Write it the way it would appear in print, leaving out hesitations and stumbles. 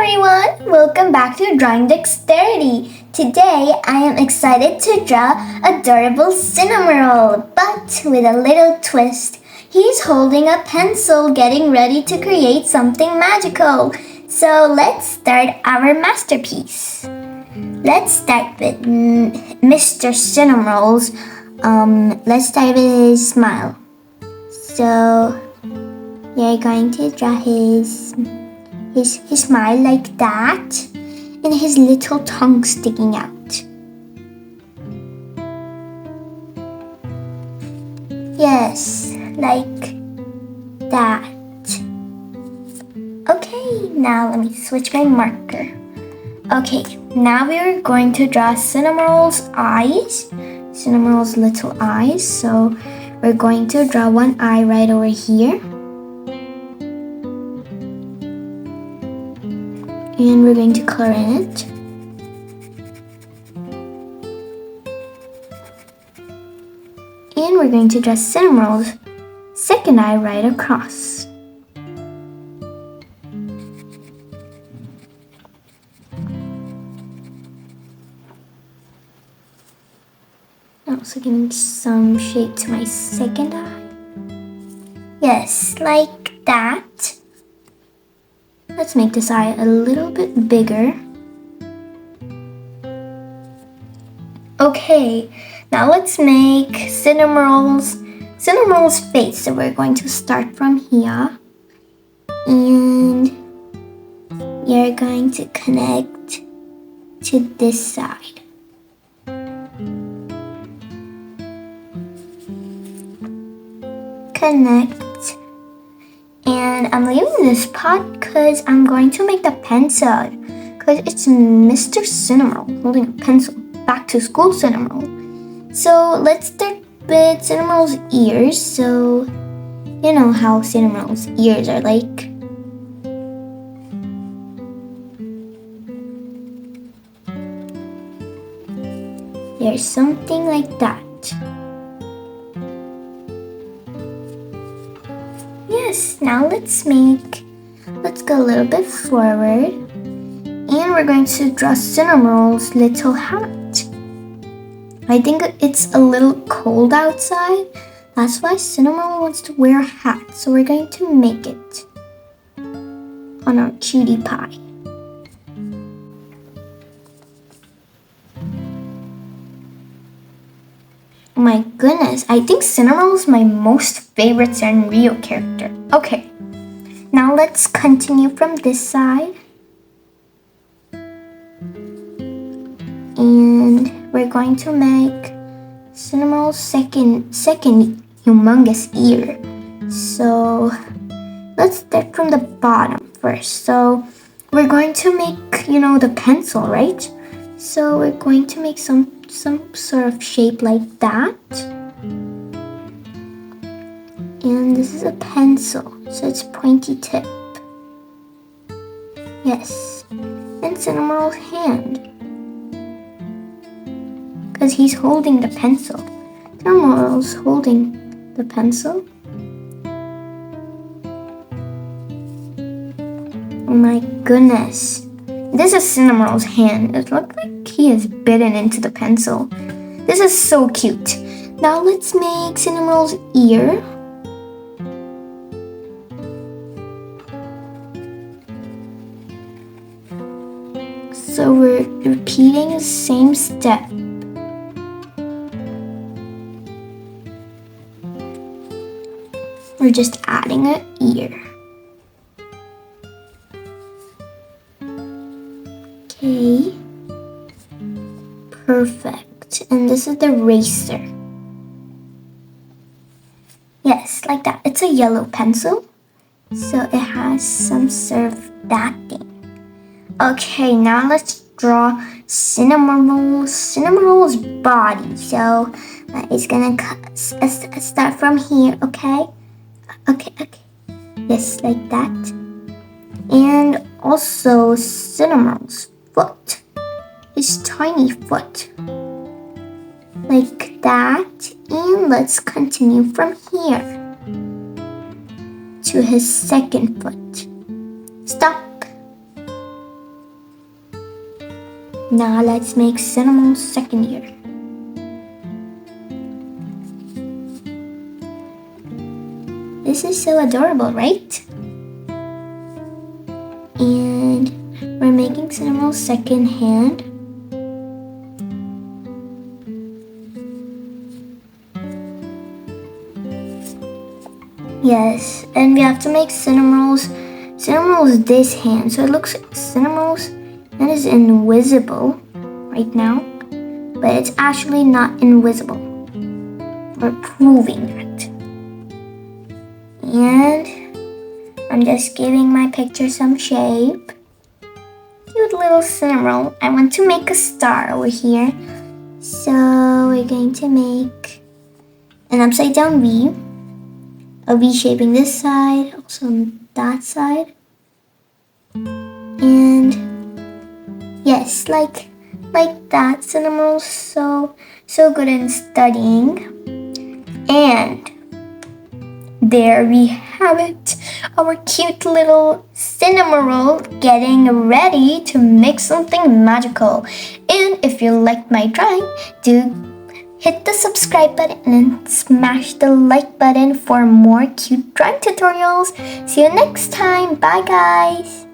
everyone! Welcome back to Drawing Dexterity. Today I am excited to draw adorable Cinnamoroll, but with a little twist. He's holding a pencil getting ready to create something magical. So let's start our masterpiece. Let's start with Mr. Cinnamoroll's. Let's start with his smile. So you're going to draw his smile like that, and his little tongue sticking out. Yes, like that. Okay, now let me switch my marker. Okay, now we are going to draw Cinnamoroll's eyes, Cinnamoroll's little eyes. So we're going to draw one eye right over here. And we're going to color in it. And we're going to draw Cinnamoroll's second eye right across. Also giving some shape to my second eye. Yes, like that. Let's make this eye a little bit bigger. Okay, now let's make Cinnamoroll's face. So we're going to start from here. And you're going to connect to this side. Connect. And I'm leaving this part because I'm going to make the pencil. Because it's Mr. Cinnamoroll holding a pencil. Back to school Cinnamoroll. So let's start with Cinnamoroll's ears. So you know how Cinnamoroll's ears are like. There's something like that. Yes, now let's go a little bit forward, and we're going to draw Cinnamoroll's little hat. I think it's a little cold outside. That's why Cinnamoroll wants to wear a hat. So we're going to make it on our cutie pie. Oh my goodness, I think Cinnamoroll is my most favorite Sanrio character. Okay, now let's continue from this side. And we're going to make Cinnamoroll's second humongous ear. So let's start from the bottom first. So we're going to make, the pencil, right? So we're going to make some sort of shape like that. And this is a pencil, so it's pointy tip. Yes, and Cinnamoroll's hand, because he's holding the pencil. Cinnamoroll's holding the pencil. Oh my goodness. This is Cinnamoroll's hand. It looks like he is bitten into the pencil. This is so cute. Now let's make Cinnamoroll's ear. So we're repeating the same step. We're just adding an ear. Okay. Perfect. And this is the eraser. Yes, like that. It's a yellow pencil. So it has some sort of that thing. Okay, now let's draw Cinnamoroll's body. So it's gonna start from here, okay? Okay. Yes, like that. And also Cinnamoroll's foot. His tiny foot. Like that. And let's continue from here to his second foot. Stop. Now let's make Cinnomoroll's second ear. This is so adorable, right? And we're making Cinnomoroll's second hand. Yes, and we have to make Cinnomoroll's this hand. So it looks like Cinnomoroll's hand is invisible right now, but it's actually not invisible. We're proving that. And I'm just giving my picture some shape. Cute little Cinnamoroll. I want to make a star over here. So we're going to make an upside down V. A V shaping this side, also on that side. And yes, like that. Cinnamoroll's so good in studying. And there we have it. Our cute little Cinnamoroll getting ready to make something magical. And if you liked my drawing, do hit the subscribe button and smash the like button for more cute drawing tutorials. See you next time. Bye guys.